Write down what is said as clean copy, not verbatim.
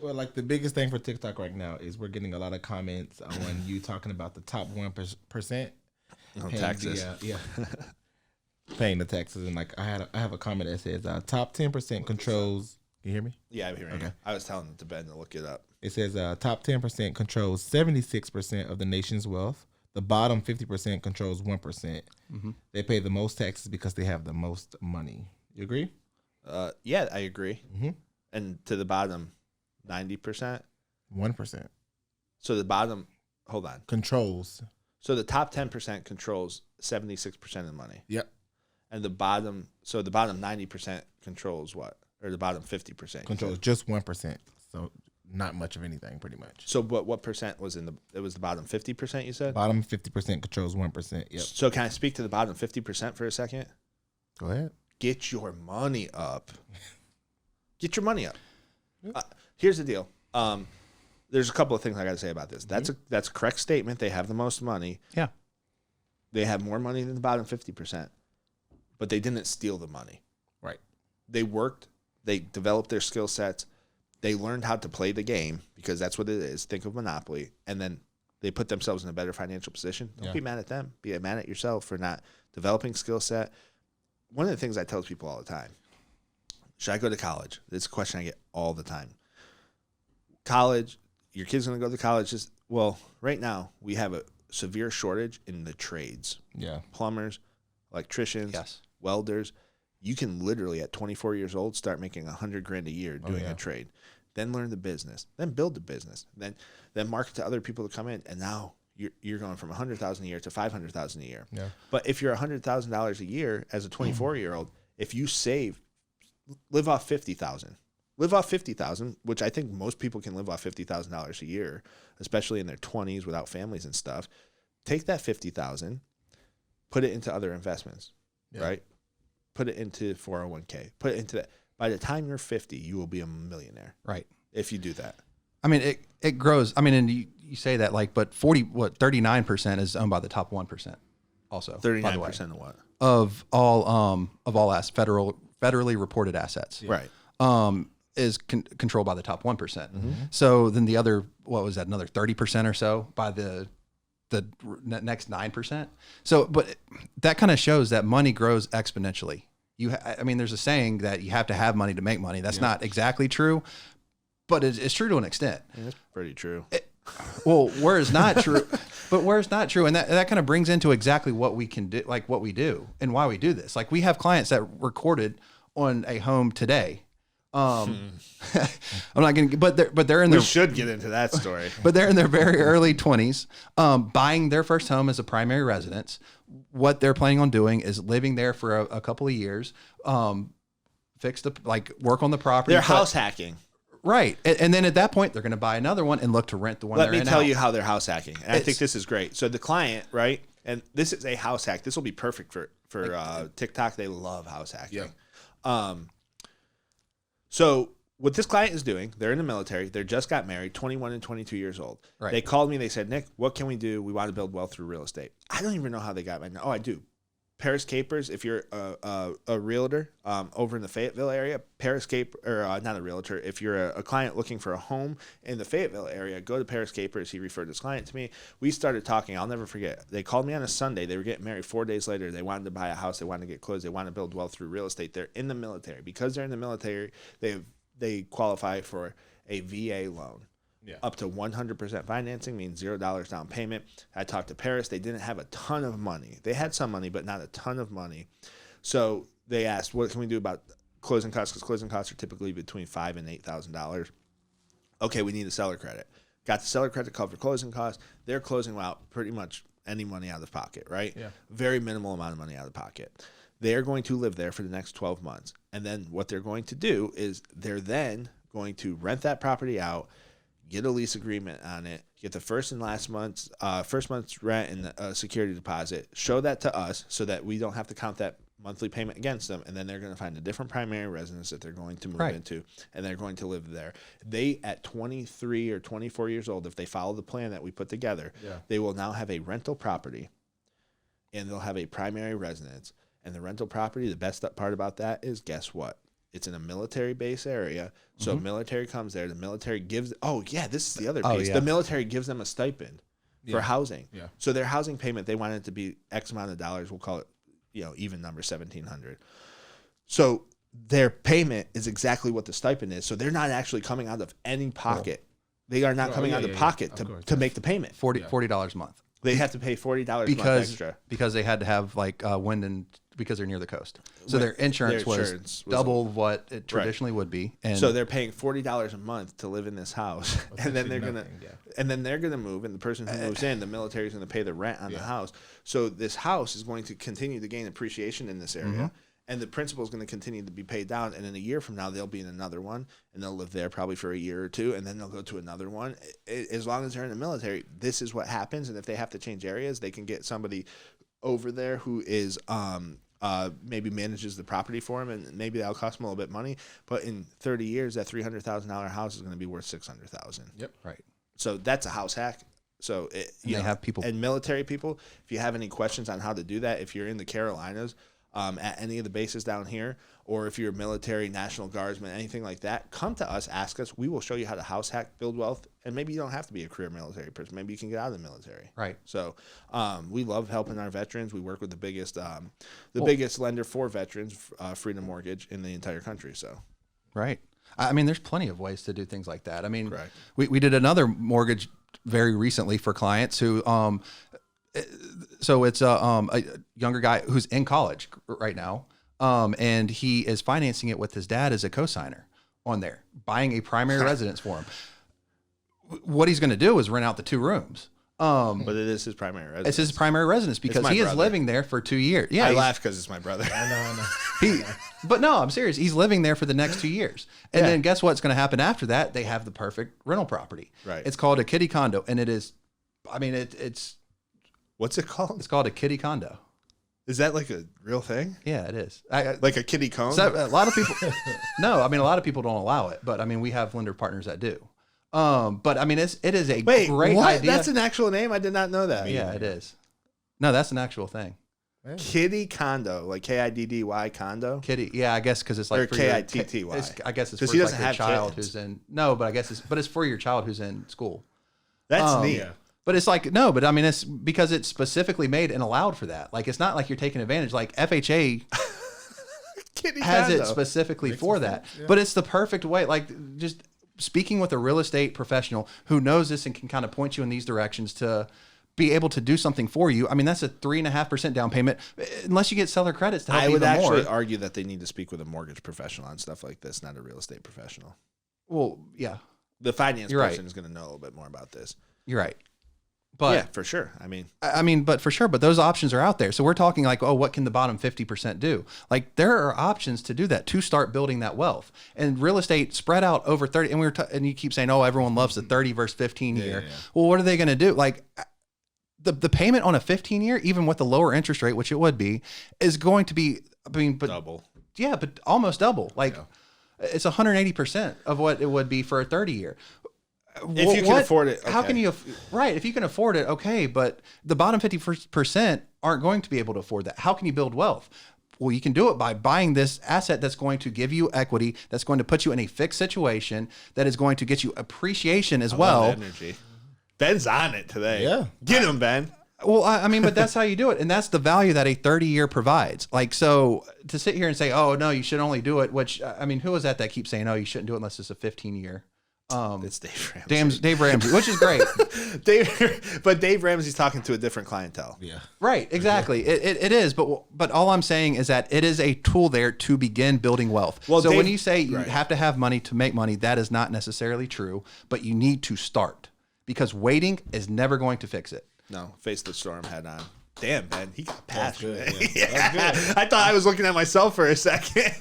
Well, like the biggest thing for TikTok right now is we're getting a lot of comments on you talking about the top 1% On taxes. Paying the taxes. And like I have a comment that says top 10% controls. Can you hear me? Yeah, I'm hearing you. I was telling to Ben to look it up. It says top 10% controls 76% of the nation's wealth. The bottom 50% controls 1%. Mm-hmm. They pay the most taxes because they have the most money. You agree? Yeah, I agree. Mm-hmm. And to the bottom, 90%? 1%. So the bottom, hold on. Controls. So the top 10% controls 76% of the money. Yep. And the bottom 90% controls what? Or the bottom 50%? Controls just 1%. So not much of anything, pretty much. So what percent was it was the bottom 50%, you said? Bottom 50% controls 1%. Yep. So can I speak to the bottom 50% for a second? Go ahead. Get your money up. Get your money up. Here's the deal. There's a couple of things I got to say about this. That's a correct statement. They have the most money. Yeah. They have more money than the bottom 50%, but they didn't steal the money. Right. They worked. They developed their skill sets. They learned how to play the game because that's what it is. Think of Monopoly. And then they put themselves in a better financial position. Don't be mad at them. Be mad at yourself for not developing skill set. One of the things I tell people all the time, should I go to college? This is a question I get all the time. College, your kid's going to go to college. Well, right now we have a severe shortage in the trades. Yeah. Plumbers, electricians, welders. You can literally at 24 years old start making $100,000 a year doing a trade. Then learn the business. Then build the business. Then market to other people to come in. And now you're going from $100,000 a year to $500,000 a year. Yeah. But if you're $100,000 a year as a 24-year-old, if you save, live off $50,000, which I think most people can live off $50,000 a year, especially in their 20s without families and stuff. Take that $50,000, put it into other investments, right? Put it into 401k. Put it into that. By the time you're 50, you will be a millionaire, right? If you do that. I mean, it grows. I mean, and you say that but 39% is owned by the top 1%. Also, 39% of what? Of all federally reported assets, right? Is controlled by the top 1%. Mm-hmm. So then the other, what was that? Another 30% or so by the next 9%. So, but that kind of shows that money grows exponentially. I mean, there's a saying that you have to have money to make money. That's not exactly true, but it's true to an extent. Yeah, that's pretty true. Where it's not true, and that kind of brings into exactly what we can do, like what we do and why we do this. Like we have clients that recorded on a home today. I'm not going to, but they're in we should get into that story, but they're in their very early 20s, buying their first home as a primary residence. What they're planning on doing is living there for a couple of years, work on the property. They're house hacking. Right. And then at that point, they're going to buy another one and look to rent the one Let me tell you how they're house hacking. And I think this is great. So the client, right? And this is a house hack. This will be perfect for TikTok. They love house hacking. Yeah. So what this client is doing, they're in the military. They just got married, 21 and 22 years old. Right. They called me. They said, Nick, what can we do? We want to build wealth through real estate. I don't even know how they got my. Oh, I do. Paris Capers, if you're a realtor over in the Fayetteville area, not a realtor, if you're a client looking for a home in the Fayetteville area, go to Paris Capers. He referred this client to me. We started talking. I'll never forget. They called me on a Sunday. They were getting married 4 days later. They wanted to buy a house. They wanted to get closed. They wanted to build wealth through real estate. They're in the military. Because they're in the military, they qualify for a VA loan. Yeah. Up to 100% financing means $0 down payment. I talked to Paris. They didn't have a ton of money. They had some money, but not a ton of money. So they asked, what can we do about closing costs? Because closing costs are typically between $5,000 and $8,000. Okay, we need a seller credit. Got the seller credit to cover closing costs. They're closing out pretty much any money out of pocket, right? Yeah. Very minimal amount of money out of pocket. They're going to live there for the next 12 months. And then what they're going to do is they're then going to rent that property out, get a lease agreement on it, get the first month's rent and a security deposit, show that to us so that we don't have to count that monthly payment against them, and then they're going to find a different primary residence that they're going to move into, and they're going to live there. They, at 23 or 24 years old, if they follow the plan that we put together, they will now have a rental property, and they'll have a primary residence. And the rental property, the best part about that is, guess what? It's in a military base area. So military comes there. The military gives. Oh yeah, this is the other piece. yeah. The military gives them a stipend for housing. Yeah. So their housing payment, they want it to be X amount of dollars. We'll call it, even number, $1,700. So their payment is exactly what the stipend is. So they're not actually coming out of any pocket. They are not coming out of pocket to make the payment. $40 a month. They have to pay $40 a month extra because they had to have like wind and because they're near the coast. So their insurance was double what it traditionally would be. And so they're paying $40 a month to live in this house, and then they're gonna move, and the person who moves in, the military is gonna pay the rent on the house. So this house is going to continue to gain appreciation in this area. And the principal is going to continue to be paid down. And in a year from now, they'll be in another one, and they'll live there probably for a year or two, and then they'll go to another one. As long as they're in the military, this is what happens. And if they have to change areas, they can get somebody over there who is maybe manages the property for them, and maybe that'll cost them a little bit of money. But in 30 years, that $300,000 house is going to be worth $600,000. Yep. right. So that's a house hack. So They have people and military people. If you have any questions on how to do that, if you're in the Carolinas, at any of the bases down here, or if you're military, National Guardsman, anything like that, come to us, ask us. We will show you how to house hack, build wealth, and maybe you don't have to be a career military person. Maybe you can get out of the military. Right. So we love helping our veterans. We work with the biggest biggest lender for veterans, Freedom Mortgage, in the entire country. So. Right. I mean, there's plenty of ways to do things like that. I mean, Correct. we did another mortgage very recently for clients who, so it's a younger guy who's in college right now, and he is financing it with his dad as a co-signer on there, buying a primary residence for him. What he's going to do is rent out the 2 rooms. But it is his primary residence. It's his primary residence because he is living there for 2 years. Yeah, I laugh because it's my brother. I know. But no, I'm serious. He's living there for the next 2 years. And then guess what's going to happen after that? They have the perfect rental property. Right. It's called a kiddie condo. And it is, I mean, it's What's it called? It's called a kiddie condo. Is that like a real thing? Yeah, it is. Like a kiddie cone? So a lot of people, no, I mean, a lot of people don't allow it, but I mean, we have lender partners that do. But I mean, it is a great idea. That's an actual name? I did not know that. Yeah, it is. No, that's an actual thing. Kiddie condo, like Kiddy condo. Kiddie, yeah, I guess because it's like or Kitty. I guess it's for he doesn't like your have child kids. who's in. No, but I guess it's for your child who's in school. That's neat. Yeah. But it's like no, but I mean it's because it's specifically made and allowed for that. Like it's not like you're taking advantage. Like FHA Kitty has condo. it specifically for that. Yeah. But it's the perfect way. Like just speaking with a real estate professional who knows this and can kind of point you in these directions to be able to do something for you. I mean, that's a 3.5% down payment, unless you get seller credits to help I would even actually more. argue that they need to speak with a mortgage professional on stuff like this, not a real estate professional. Well, yeah, The finance You're person right. is going to know a little bit more about this. you're right. But yeah, for sure. I mean, but for sure, but those options are out there. So we're talking like, oh, what can the bottom 50% do? Like there are options to do that, to start building that wealth. And real estate spread out over 30. And and you keep saying, oh, everyone loves the 30 versus 15 year. Yeah. Well, what are they going to do? Like the payment on a 15 year, even with the lower interest rate, which it would be, is going to be, I mean, but Double. yeah, but almost double. Like it's 180% of what it would be for a 30 year. If you can afford it. How okay. can you, right? If you can afford it, okay, but the bottom 50% aren't going to be able to afford that. How can you build wealth? Well, you can do it by buying this asset that's going to give you equity, that's going to put you in a fixed situation, that is going to get you appreciation as well. Energy. Ben's on it today. Yeah. Get him, Ben. Well, I mean, but that's how you do it. And that's the value that a 30-year provides. Like, so to sit here and say, oh, no, you should only do it, which, I mean, who is that keeps saying, oh, you shouldn't do it unless it's a 15-year? It's Dave Ramsey. Dave Ramsey, which is great. But Dave Ramsey's talking to a different clientele. Yeah. Right, exactly. It is, but all I'm saying is that it is a tool there to begin building wealth. Well, so Dave, when you say you right. have to have money to make money, that is not necessarily true, but you need to start because waiting is never going to fix it. No, face the storm head on. Damn, Ben, he got That's passionate. good. Yeah. That's good. I thought I was looking at myself for a second.